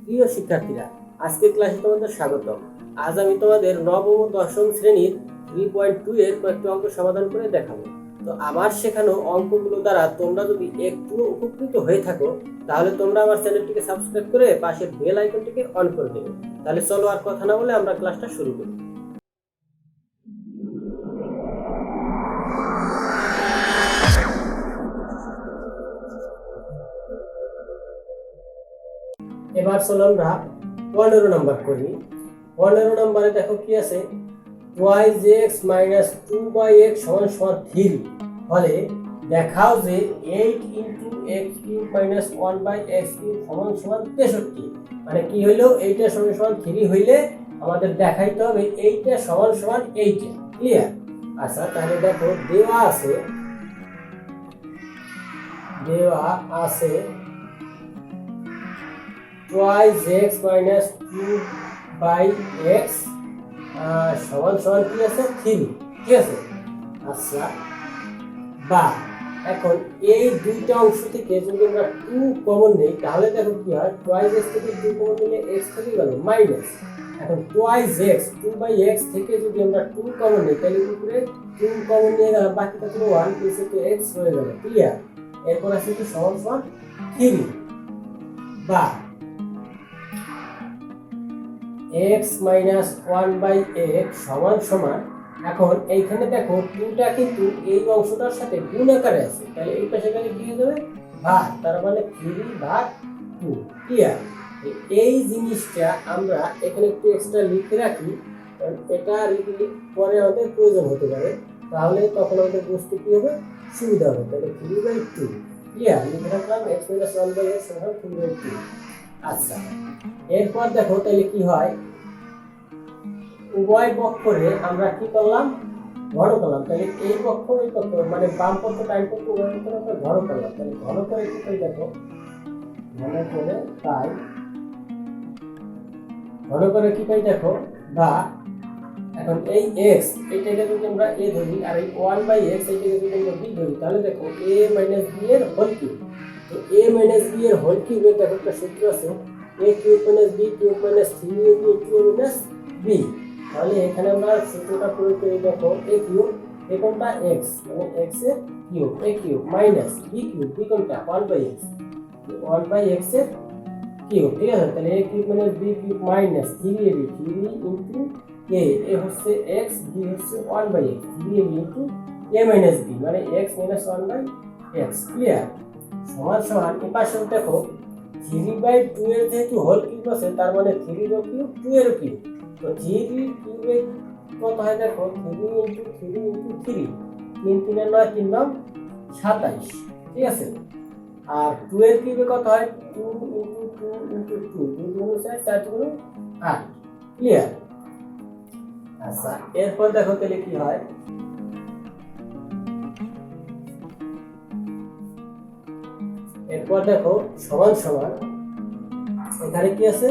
প্রিয় শিক্ষার্থীরা, আজকের ক্লাসে তোমাদের স্বাগতম। আজ আমি তোমাদের নবম ও দশম শ্রেণীর 3.2 এর কয়েকটি অঙ্ক সমাধান করে দেখাবো। তো আমার শেখানো অঙ্কগুলো দ্বারা তোমরা যদি একটু উপকৃত হয়ে থাকো, তাহলে তোমরা আমার চ্যানেলটিকে সাবস্ক্রাইব করে পাশের বেল আইকনটিকে অন করে দেবে। তাহলে চলো আর কথা না বলে আমরা ক্লাসটা শুরু করি। এবার চলো আমরা 15 নাম্বার করি। 15 নম্বরে দেখো কি আছে, টুয়াইজ এক্স মাইনাস 2/x সমান সমান 3 হলে দেখাও যে 8 into x cube minus 1/x cube সমান সমান 63। মানে কি হইলো, এইটা সমান সমান 3 হইলে আমাদের দেখাইতে হবে এইটা সমান সমান এইটা। ক্লিয়ার? আচ্ছা, তাহলে দেখো দেওয়া আছে টুয়াইজ এক্স মাইনাস 2/x সমান সমান কি আছে 3, ঠিক আছে। আচ্ছা, বা এখন এই দুইটা অংশ থেকে যদি আমরা 2 কমন নেই, তাহলে দেখো কি হয়, টুয়াইজ এক্স থেকে 2 কমন নিলে এক্স থেকে গেল মাইনাস। এখন টুয়াইজ এক্স 2/x থেকে যদি আমরা 2 কমন নিই, তাহলে উপরে 2 কমন নিয়ে গেলাম, বাকি থাকলো 1, নিচে তো এক্স হয়ে গেল। ক্লিয়ার? এরপর আছে কি সমান সমান 3, বা x মাইনাস 1/x সমান সমান, এখন এইখানে দেখো 2টা কিন্তু এই অংশটার সাথে গুণ আকারে আছে, তাহলে এই পাশে গেলে কি হয়ে যাবে ভাগ, তার মানে 3/2। ক্লিয়ার? এই জিনিসটা আমরা এখানে একটু এক্সট্রা লিখে রাখি, কারণ এটা লিখলে পরে আমাদের প্রয়োজন হতে পারে, তাহলে তখন আমাদের বুঝতে কি হবে, সুবিধা হবে। তাহলে 3/2। ক্লিয়ার? লিখে রাখলাম x মাইনাস 1/x সমান 3/2। আচ্ছা, এরপর দেখো তাহলে কি হয়, উভয় পক্ষরে আমরা কি করলাম, ঘন করলাম। তাহলে এই পক্ষ এই পক্ষ মানে বাম পক্ষ ডান পক্ষ উভয় পক্ষরে আমরা ঘন করলাম। তাহলে ঘন করে কি পাই দেখো, ঘন করে কি পাই দেখো, বা এখন এই x এইটাকে যদি আমরা a ধরি, আর এই 1/x এইটাকে যদি আমরা b ধরি, তাহলে দেখো a মাইনাস b এর হোল কিউব। তো a মাইনাস b এর হোল কিউবের দেখো একটা সূত্র আছে, a cube minus b cube minus 3ab into a minus b। তাহলে এখানে আমরা সূত্রটা প্রয়োগ করে দেখো, a কিউব এ কোনটা x, মানে x এর cube, a cube minus b cube, b কোনটা 1/x, 1/x এর কিউব। ঠিক আছে? তাহলে a cube minus b cube minus 3ab, 3 into a হচ্ছে x, b হচ্ছে 1/x, 3ab into a minus b মানে x মাইনাস 1/x। ক্লিয়ার? সমান সমান এই পাশে দেখো 3/2 এর যেহেতু হোল কিউব আছে, তার মানে 3 এর কিউব 2 এর কিউব। তো 3 কিউবে কত হয় দেখো, 3 ইনটু 3 ইনটু 3, 3 3 এর 9, 3 9 27। ঠিক আছে? আর 2 এর কিউবে কত হয়, 2 ইনটু 2 ইনটু 2, 2 গুণ 4, 4 গুণ 8। ক্লিয়ার? আচ্ছা, এরপর দেখো তাহলে কি হয়, এরপর দেখো সমান সমান এখানে কি আছে,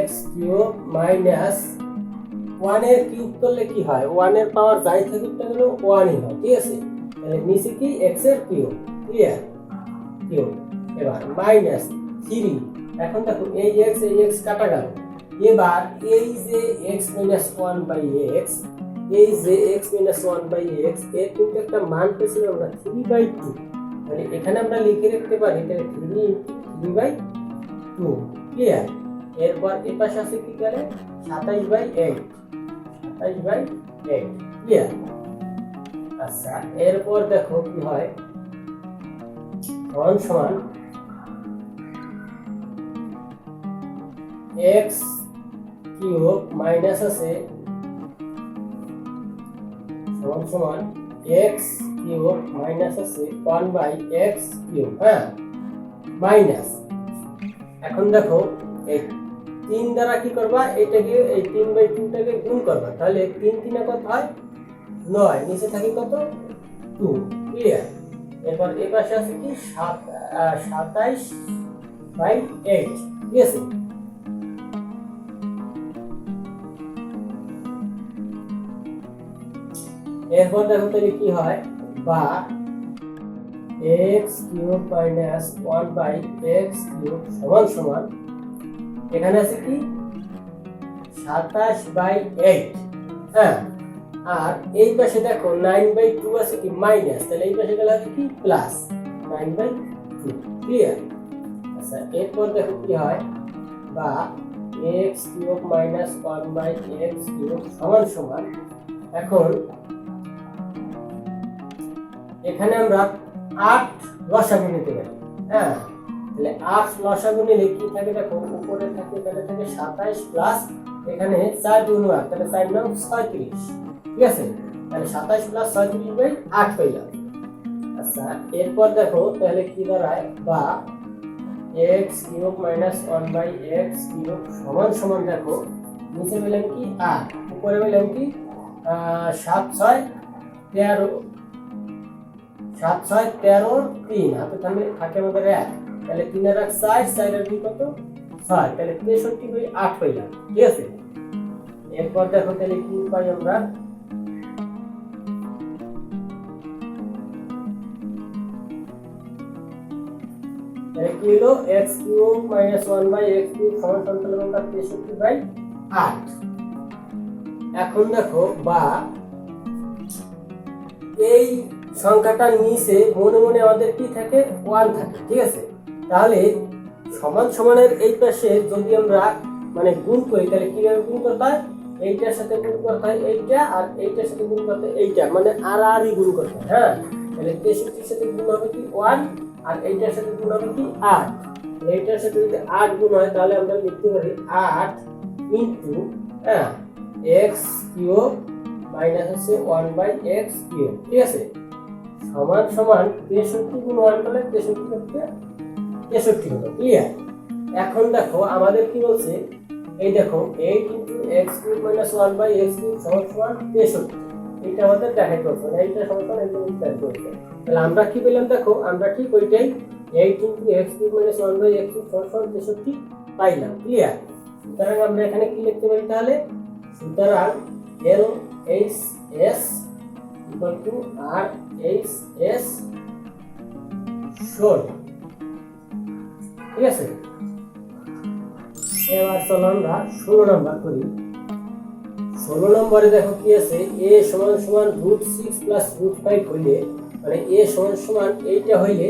x কিউব মাইনাস 1 এর কিউব করলে কি হয়, 1 এর পাওয়ার যাই থাকুক না কেন 1ই হয়। ঠিক আছে? তাহলে নিচে কি x এর কিউব। ক্লিয়ার? কিউব। এবার মাইনাস 3, এখন দেখো এই x কাটা গেল। এবার এই যে x মাইনাস 1/x, এই যে x মাইনাস 1/x এর কিন্তু একটা মান পেয়েছিলাম আমরা 3/2। তাহলে এখানে আমরা লিখে রাখতে পারি, তাহলে 3/2। ক্লিয়ার? এরপর এই পাশে আছে কি করে 27/8, 27/8। ক্লিয়ার? আচ্ছা, এরপর দেখো কি হয়, সমান সমান x কিউব মাইনাস আছে সমান সমান x কিউব মাইনাস আছে 1/x কিউব। হ্যাঁ, মাইনাস, এখন দেখো এই 3 দ্বারা কি করবা, এটাকে এই 3/2টাকে গুণ করবা, তাহলে 3 3 কত হয় 9, নিচে থাকে কত 2। ক্লিয়ার? এবার এই পাশে আছে কি 27/8। ঠিক আছে? এরপর দেখো তাহলে কি হয়, বা x cube minus 1/x cube সমান সমান এখানে আছে কি 27/8, হ্যাঁ, আর এই পাশে দেখো 9/2 আছে কি মাইনাস, তাহলে এই পাশে গেলে হবে কি প্লাস 9/2। ক্লিয়ার? আচ্ছা, এরপর দেখো কি হয়, বা x cube minus 1/x cube সমান সমান, এখন এখানে আমরা 8 লসাগু নিতে পারি, হ্যাঁ, তাহলে 8 লসাগু নিলে কি থাকে দেখো, উপরে থাকে এখানে থাকে 27 প্লাস এখানে 4 গুণ 8, তাহলে 4 9 36, ঠিক আছে, তাহলে 27 প্লাস 36/8 পাইলাম। আচ্ছা, এরপর দেখো তাহলে কি দাঁড়ায়, বা x cube minus 1/x cube সমান সমান, দেখো নিচে পেলাম কি 8, উপরে পেলাম কি 7 6 13, 7 6 13 3, হাতে থাকে আমাদের 1, তাহলে 3 আর 1 4, 4 আর 2 কত 6, তাহলে 63/8 পাইলাম। ঠিক আছে, এরপর দেখো তাহলে কি পাই আমরা, তাহলে কি হলো x cube minus 1/x cube সমান সমান আমরা 63/8। এখন দেখো, বা এই সংখ্যাটার নিচে মনে মনে আমাদের কি থাকে 1 থাকে, ঠিক আছে, তাহলে সমান সমানের এই পাশে যদি আমরা মানে গুণ করি, তাহলে কিভাবে গুণ করতে হয়, এইটার সাথে গুণ করতে হয় এইটা, আর এইটার সাথে গুণ করতে হয় এইটা, মানে আরই গুণ করতে হয়, হ্যাঁ, তাহলে 63 সাথে গুণ হবে কি 1, আর এইটার সাথে গুণ হবে কি 8, এইটার সাথে যদি 8 গুণ হয় তাহলে আমরা লিখতে পারি 8 ইনটু, হ্যাঁ, x কিউব মাইনাস হচ্ছে 1/x কিউব, ঠিক আছে, সমান সমান 63 গুণ 1 করলে 63 করতে 63 হলো। ক্লিয়ার? এখন দেখো আমাদের কি বলছে, এই দেখো 8 into x cube minus 1/x cube সমান সমান 63, এটা আমাদের দেখাইতে হবে, মানে এইটা সমান সমান এটা উত্তর করতে। তাহলে আমরা কি পেলাম দেখো, আমরা ঠিক ওইটাই 8 into x cube minus 1/x cube সমান সমান 63 পাইলাম। ক্লিয়ার? সুতরাং আমরা এখানে কি লিখতে পারি তাহলে, সুতরাং LHS ইকুয়াল টু RHS শোন, ঠিক আছে। এবার চলো আমরা 16 নম্বর করি। 16 নম্বরে দেখো কি আছে, a সমান সমান √6 প্লাস √5 হইলে, মানে a সমান সমান এইটা হইলে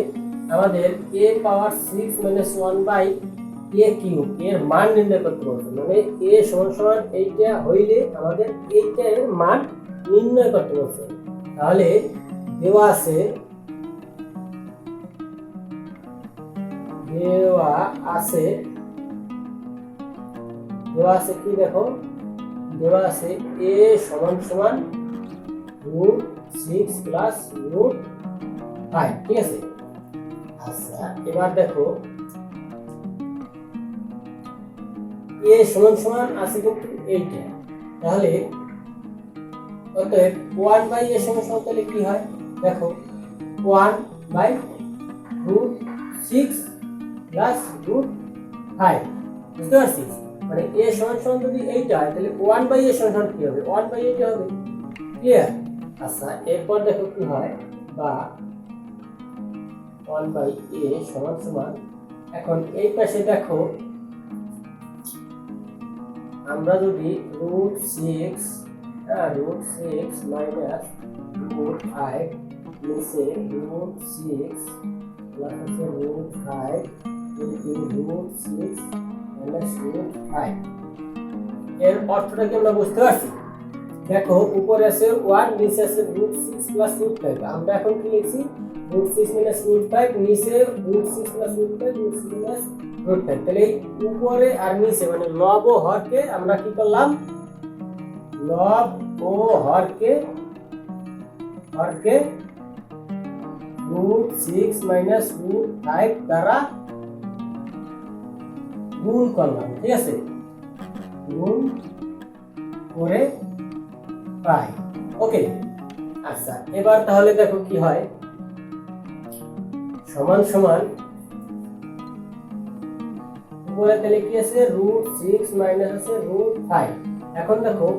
আমাদের a power 6 minus 1/a cube এর মান নির্ণয় করতে বলছে, মানে a সমান সমান এইটা হইলে আমাদের এইটা এর মান নির্ণয় করতে বলছে। তাহলে দেওয়া আছে কি দেখো, দেওয়া আছে a সমান সমান √6 প্লাস √5, ঠিক আছে। আচ্ছা, এবার দেখো a সমান সমান আছে কিন্তু এইটা, তাহলে অতএব 1/a সমান সমান তাহলে কি হয় দেখো, 1/√6 প্লাস √5, বুঝতে পারছিস, মানে a সমান সমান যদি এইটা হয় তাহলে 1/a সমান সমান কি হবে, 1/8 হবে। ক্লিয়ার? আচ্ছা, এরপর দেখো কি হয়, বা 1/a সমান সমান, এখন এই পাশে দেখো আমরা যদি √6 মাইনাস √5 নিচে √6 প্লাস হচ্ছে √5 ইনটু √6 মাইনাস √5, এর অর্থটা কি আমরা বুঝতে পারছি? দেখো উপরে আছে 1, নিচে আছে √6 প্লাস √5, আমরা এখন কি লিখছি, √6 মাইনাস √5, নিচে √6 প্লাস √5, √6 মাইনাস √5, তাহলে উপরে আর নিচে মানে লব ও হরকে আমরা কি করলাম, লব ও হরকে √6 মাইনাস √5 দ্বারা গুণ করলাম, ঠিক আছে, গুণ করে পাই। ওকে, আচ্ছা, এবার তাহলে দেখো কি হয়, সমান সমান উপরে তাহলে কি আছে √6 মাইনাস আছে √5। এখন দেখো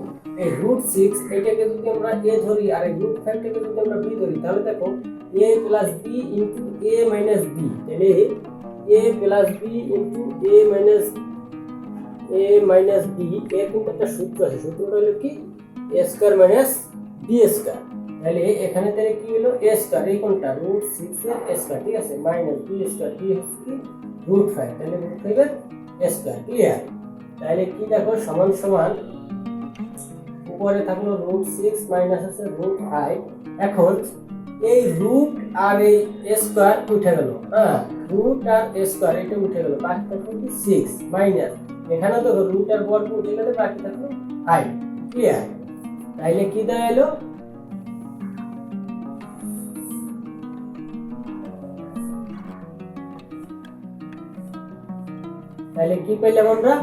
এই √6 এটাকে যদি আমরা a ধরি আর এই √5 টাকে যদি আমরা b ধরি, তাহলে দেখো a plus b into a minus b, তাহলে a plus b into a minus b minus B এর কিন্তু একটা সূত্র আছে, সূত্রটা হলো কি A square minus B square. তাহলে এখানে তাহলে কি হলো এ স্কয়ার, এই কোনটা √6 এর এ স্কয়ার, ঠিক আছে, মাইনাস বি স্কয়ার, বি হচ্ছে কি √5, তাহলে √5 এর এ স্কয়ার। ক্লিয়ার? তাহলে কি দেখো সমান সমান উপরে থাকলো √6 মাইনাস আছে √5। এখন এই রুট আর এই স্কয়ার উঠে গেল, হ্যাঁ রুট আর স্কয়ার এটা উঠে গেল, বাকি থাকলো কি 6 মাইনাস এখানে তো রুট আর বর্গ উঠে গেলে বাকি থাকলো 5। ক্লিয়ার? তাইলে কি দাঁড়ালো তাহলে কি পেলাম আমরা?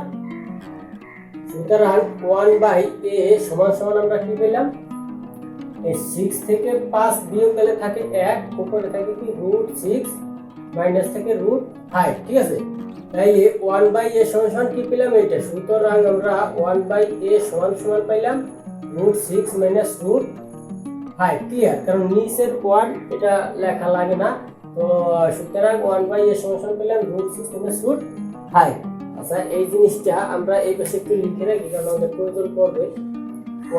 সুতরাং 1/a সমান সমান আমরা কি পেলাম? এই 6 থেকে 5 বিয়োগ গেলে থাকে 1, উপরে থাকে কি √6 মাইনাস থেকে √5। ঠিক আছে, তাইলে 1/a সমান সমান কি পেলাম এটা? সুতরাং আমরা 1/a সমান সমান পাইলাম √6 মাইনাস √5। ক্লিয়ার? কারণ নিচের 1 এটা লেখা লাগে না, তো সুতরাং 1/a সমান সমান পেলাম √6 মাইনাস √5। আচ্ছা, এই জিনিসটা আমরা এই পাশে একটু লিখে রাখি কারণ আমাদের প্রয়োজন পড়বে।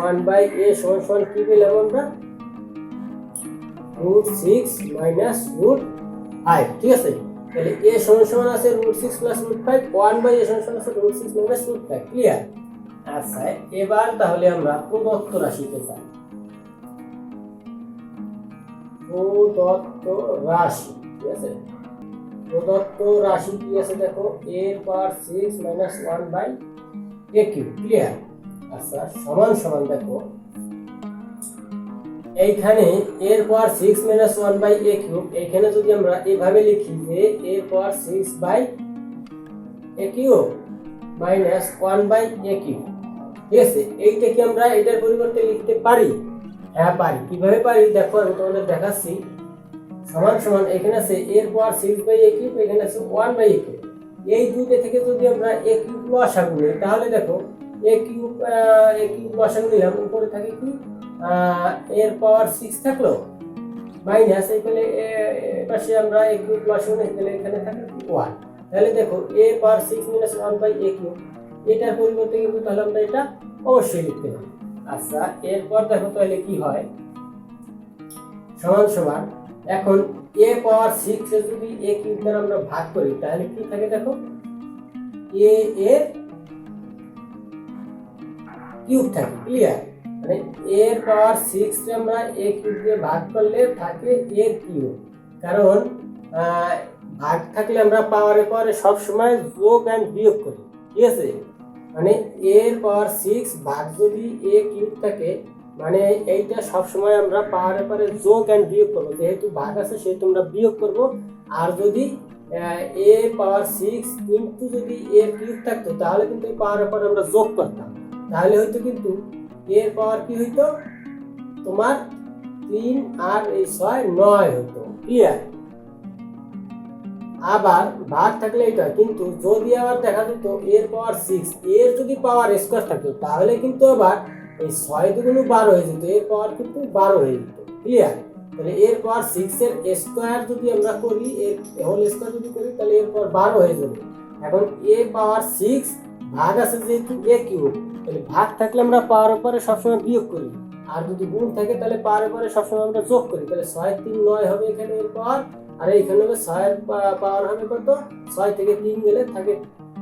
1/a সমান সমান কি পেলাম আমরা? √6 মাইনাস √5। ঠিক আছে, তাহলে a সমান সমান আছে √6 প্লাস √5, 1/a সমান সমান আছে √6 মাইনাস √5। ক্লিয়ার? আচ্ছা, এবার তাহলে আমরা প্রদত্ত রাশিতে যাই। প্রদত্ত রাশি, ঠিক আছে, প্রদত্ত রাশি কি আছে দেখো, a⁻6 মাইনাস 1/a³। ক্লিয়ার? আচ্ছা, সমান সমান দেখো এইখানে a⁻6 মাইনাস 1/a³ এখানে যদি আমরা এইভাবে লিখি যে a⁻6/a³ মাইনাস 1/a³, ঠিক আছে, এইটা কি আমরা এটার পরিবর্তে লিখতে পারি? হ্যাঁ পারি। কিভাবে পারি দেখো, আমি তোমাদের দেখাচ্ছি। সমান সমান এখানে আছে a⁻6/a³, এখানে আছে 1/a³। এই দুটো থেকে যদি আমরা a³ লসাগু নিই তাহলে দেখো a³ লসাগু নিলাম, উপরে থাকে কি a⁻6 থাকলো মাইনাস এইখানে পাশে আমরা a³ লসাগু নিই তাহলে এখানে থাকে 1। তাহলে দেখো a⁻6 মাইনাস 1/a³ এটার পরিবর্তে কিন্তু তাহলে আমরা এটা অবশ্যই লিখতে পারি। আচ্ছা, এরপর দেখো তাহলে কি হয়, সমান সমান এখন a⁻6 এর যদি a³ দ্বারা আমরা ভাগ করি তাহলে কি থাকে দেখো, a এর কিউব থাকে। ক্লিয়ার? মানে a⁻6 কে আমরা a³ দিয়ে ভাগ করলে থাকে a কিউব, কারণ ভাগ থাকলে আমরা পাওয়ারে পাওয়ারে সব সময় যোগ এন্ড বিয়োগ করি। ঠিক আছে, মানে a⁻6 ভাগ যদি a³ থাকে মানে এইটা সব সময় আমরা পাওয়ারে পাওয়ারে যোগ এন্ড বিয়োগ করব, যেহেতু ভাগ আছে সেহেতু আমরা বিয়োগ করব। আর যদি a⁻6 ইনটু যদি a³ থাকতো তাহলে কিন্তু পাওয়ারে পাওয়ারে আমরা যোগ করতাম, তাহলে হয়তো কিন্তু এর পাওয়ার কি হইতো তোমার 3 আর 6 9 হতো। ক্লিয়ার? আবার ভাগ থাকলে এটা, কিন্তু যদি আবার দেখা যেত a⁻6 এর যদি পাওয়ার স্কয়ার থাকতো তাহলে কিন্তু আবার এই 6 দুগুণ 12 হয়ে যেত, এর পাওয়ার কিন্তু 12 হয়ে যেত। ক্লিয়ার? তাহলে a⁻6 এর স্কয়ার যদি আমরা করি, এর হোল স্কয়ার যদি করি তাহলে এর পাওয়ার 12 হয়ে যাবে। এখন a⁻6 ভাগ আছে যেহেতু a³, তাহলে ভাগ থাকলে আমরা পাওয়ার উপরে সবসময় বিয়োগ করি, আর যদি গুণ থাকে তাহলে পাওয়ার উপরে সবসময় আমরা যোগ করি। তাহলে 6 3 9 হবে এখানে এর পাওয়ার, আর এইখানে হবে 6 এর পাওয়ার হবে কত, 6 থেকে 3 গেলে থাকে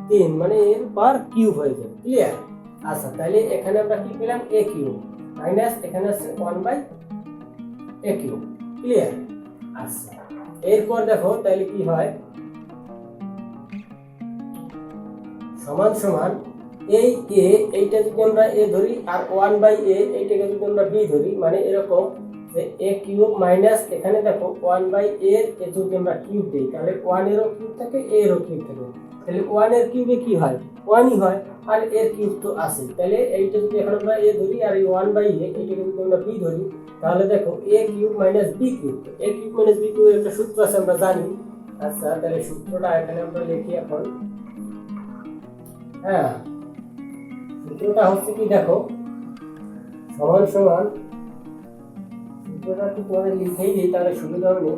3, মানে এর পাওয়ার কিউব হয়ে যাবে। ক্লিয়ার? আচ্ছা, তাহলে এখানে আমরা কি পেলাম a³ মাইনাস এখানে আছে 1/a³। ক্লিয়ার? আচ্ছা, এরপর দেখো তাহলে কি হয়, সমান সমান এই a এইটা যদি আমরা a ধরি আর 1/a এইটাকে যদি আমরা b ধরি, মানে এরকম যে a³ মাইনাস এখানে দেখো 1/a এর যদি আমরা কিউব দিই তাহলে 1 এরও কিউব থাকে, a এরও কিউব থাকে, তাহলে 1 এর কিউবে কি হয় 1ই হয়, আর এর কিউব তো আছে। তাহলে এইটা যদি এখন আমরা a ধরি আর এই 1/a এইটাকে যদি আমরা b ধরি তাহলে দেখো a³ minus b³। a³ minus b³ এর একটা সূত্র আছে আমরা জানি। আচ্ছা, তাহলে সূত্রটা এখানে আমরা লিখি এখন। হ্যাঁ, সূত্রটা হচ্ছে কি দেখো, সমান সমান সূত্রটা একটু তোমাদের লিখেই দিই তাহলে সুবিধা হবে।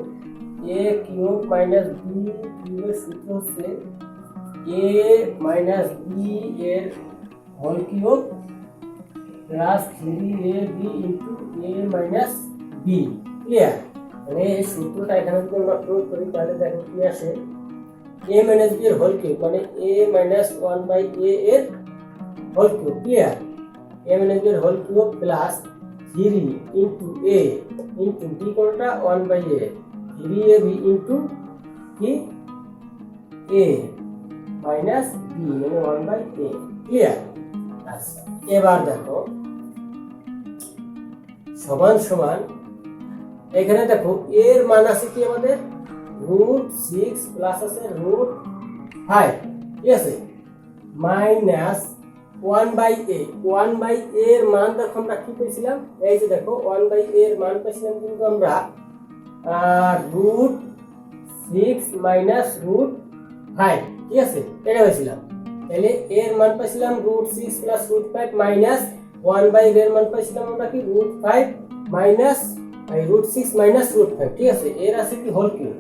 a³ মাইনাস b³ এর সূত্র হচ্ছে a মাইনাস b এর whole cube plus 3ab into a minus B. Clear? মানে এই সূত্রটা এখানে যদি আমরা প্রয়োগ করি তাহলে দেখো কি আসে, a মাইনাস বি এর হোল কিউব মানে a মাইনাস 1/a এর whole cube. Clear? a minus B এর whole cube plus 3 into a into b কোনটা 1/a 3ab ইন্টু কি a মাইনাস b মানে 1/a। ক্লিয়ার? আচ্ছা, এবার দেখো সমান সমান এখানে দেখো এর মান আছে কি আমাদের √6 প্লাস আছে √5, ঠিক আছে, মাইনাস 1/a 1/a এর মান দেখো আমরা কি পেয়েছিলাম, এই যে দেখো 1/a এর মান পেয়েছিলাম কিন্তু আমরা √6 মাইনাস √5, ঠিক আছে, এটা পেয়েছিলাম। তাহলে এর মান পেয়েছিলাম √6 প্লাস √5 মাইনাস 1/a এর মান পেয়েছিলাম আমরা কি √5 মাইনাস √6 মাইনাস √5, ঠিক আছে, এর আছে কি হোল কিউব,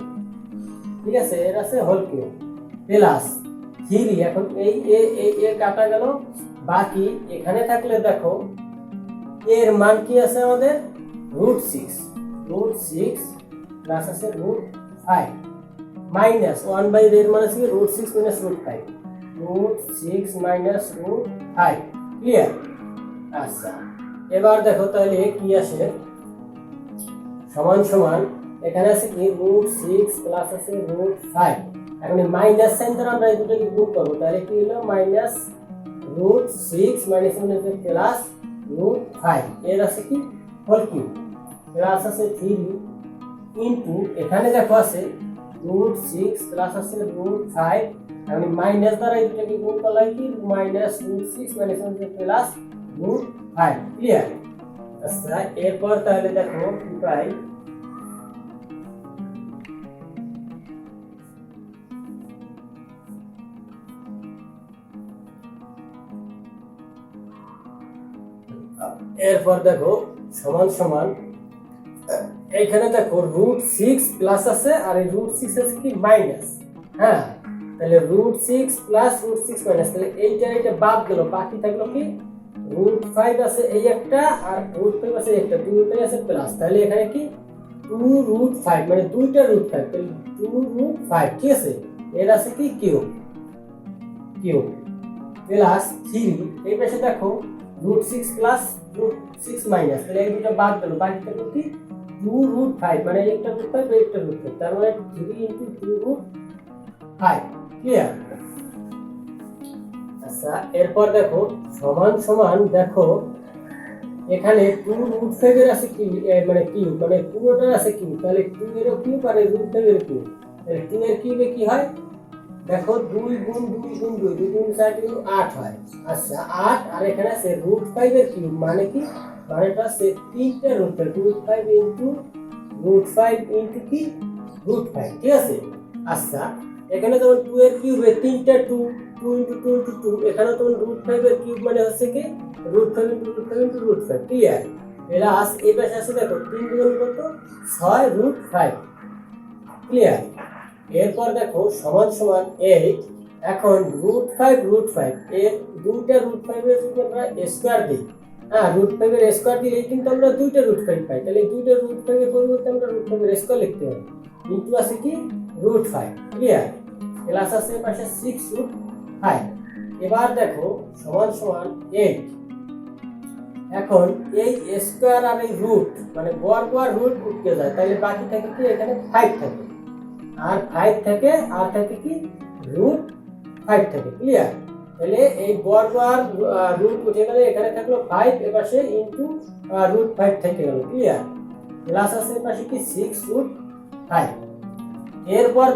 ঠিক আছে, এর আছে হোল কিউব প্লাস 3 এখন এই এ কাটা গেল, বাকি এখানে থাকলে দেখো এর মান কি আছে আমাদের √6 প্লাস আছে √5 মাইনাস 1/a এর মান আছে √6 মাইনাস √5 √6 মাইনাস √5। ক্লিয়ার? আচ্ছা, এবার দেখো তাহলে কি আসে, সমান সমান এখানে আছে কি √6 প্লাস আছে √5, এখন এই মাইনাস সাইন দ্বারা আমরা এই দুটোকে গুণ করবো, তাহলে কি হলো মাইনাস √6 মাইনাস প্লাস √5 এর আছে কি হোল কিউব প্লাস আছে 3 ইন্টু এখানে দেখো আছে √6 প্লাস আছে √5, এখন মাইনাস দ্বারা এই দুটোকে গুণ করলে কি মাইনাস √6 মাইনাস প্লাস √5। ক্লিয়ার? আচ্ছা, এরপর তাহলে দেখো কি পাই, এরপর দেখো সমান সমান এইখানে দেখো √6 প্লাস আছে আর এই √6 আছে কি মাইনাস, হ্যাঁ, তাহলে √6 প্লাস √6 মাইনাস, তাহলে এইটা বাদ গেল, বাকি থাকলো কি √5 আছে এই একটা আর √5 আছে একটা, দুটোই আছে প্লাস, তাহলে এখানে কি 2√5 মানে দুইটা √5, তাহলে 2√5, ঠিক আছে, এর আছে কি কিউব প্লাস 3 এই পাশে দেখো √6 প্লাস √6 মাইনাস, তাহলে এই দুটো বাদ গেল, বাকি থাকলো কি 2√5 মানে একটা √5 একটা √5, তার মানে 3 ইনটু 2√5। ক্লিয়ার? আচ্ছা, এরপর দেখো সমান সমান দেখো এখানে 2√5 এর আছে কি মানে কিউব মানে পুরোটার আছে কিউব, তাহলে 2 এরও কিউব আর √5 এর কিউব, তাহলে 2 এর কিউবে কি হয় দেখো 2 গুণ 2 গুণ 2 2 গুণ 4 কিন্তু 8 হয়। আচ্ছা 8 আর এখানে আছে √5 এর কিউব মানে কি মানেটা আছে 3টা √5 ইনটু √5 ইনটু কি √5, ঠিক আছে। আচ্ছা এখানে যেমন 2 এর কিউবে 3টা 2 2 ইনটু 2 ইনটু 2, এখানে তখন √5 এর কিউব মানে হচ্ছে কি √5 ইনটু √5 ইনটু √5। ক্লিয়ার? প্লাস এই পাশে আছে দেখো 3 গুণ কত 6 √5। ক্লিয়ার? এরপর দেখো সমান সমান 8, এখন √5 এর দুইটা √5 এর যদি আমরা স্কয়ার দিই, হ্যাঁ √5 এর স্কয়ার দিলেই কিন্তু আমরা দুইটা √5 পাই, তাহলে দুইটা √5 এর পরিবর্তে আমরা √5 এর স্কয়ার লিখতে পারি, কিন্তু আছে কি √5। ক্লিয়ার? প্লাস আছে পাশে 6√5। এবার দেখো সমান সমান 8, এখন এই স্কয়ার আর এই রুট মানে বর্গ আর রুট উঠতে যায়, তাহলে বাকি থাকে কি এখানে 5 থাকে, আর 5 থাকে আর থাকে কি √5 থাকে। ক্লিয়ার? তাহলে এই বর্গ আর রুট উঠে গেলে এখানে থাকলো 5, এপাশে ইনটু √5 থেকে গেল। ক্লিয়ার? প্লাস আছে এপাশে কি 6√5। এরপর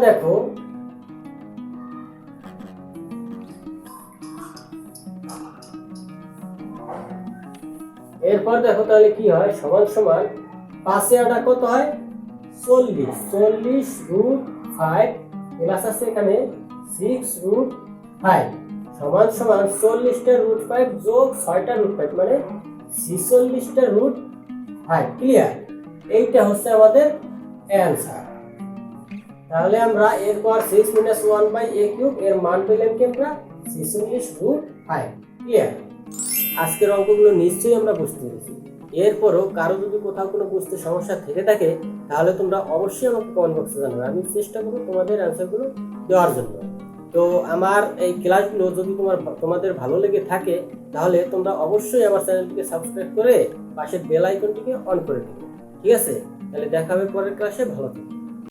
দেখো তাহলে কি হয় সমান সমান 5 এ 8 কত হয় 40 প্লাস আছে এখানে 6√5 সমান সমান 40টা √5 যোগ 6টা √5 মানে 46টা √5। ক্লিয়ার? এইটা হচ্ছে আমাদের অ্যানসার। তাহলে আমরা এরপর 6 - 1/a³ এর মান পেলাম কি আমরা 46√5। ক্লিয়ার? আজকের অঙ্কগুলো নিশ্চয়ই আমরা বুঝতে পেরেছি। এরপরও কারো যদি কোথাও কোনো বুঝতে সমস্যা থেকে থাকে তাহলে তোমরা অবশ্যই আমাকে কমেন্ট বক্সে জানাবে, আমি চেষ্টা করবো তোমাদের অ্যান্সারগুলো দেওয়ার জন্য। তো আমার এই ক্লাসগুলো যদি তোমাদের ভালো লেগে থাকে তাহলে তোমরা অবশ্যই আমার চ্যানেলটিকে সাবস্ক্রাইব করে পাশের বেল আইকনটিকে অন করে দিবে। ঠিক আছে, তাহলে দেখা হবে পরের ক্লাসে। ভালো থাকবে।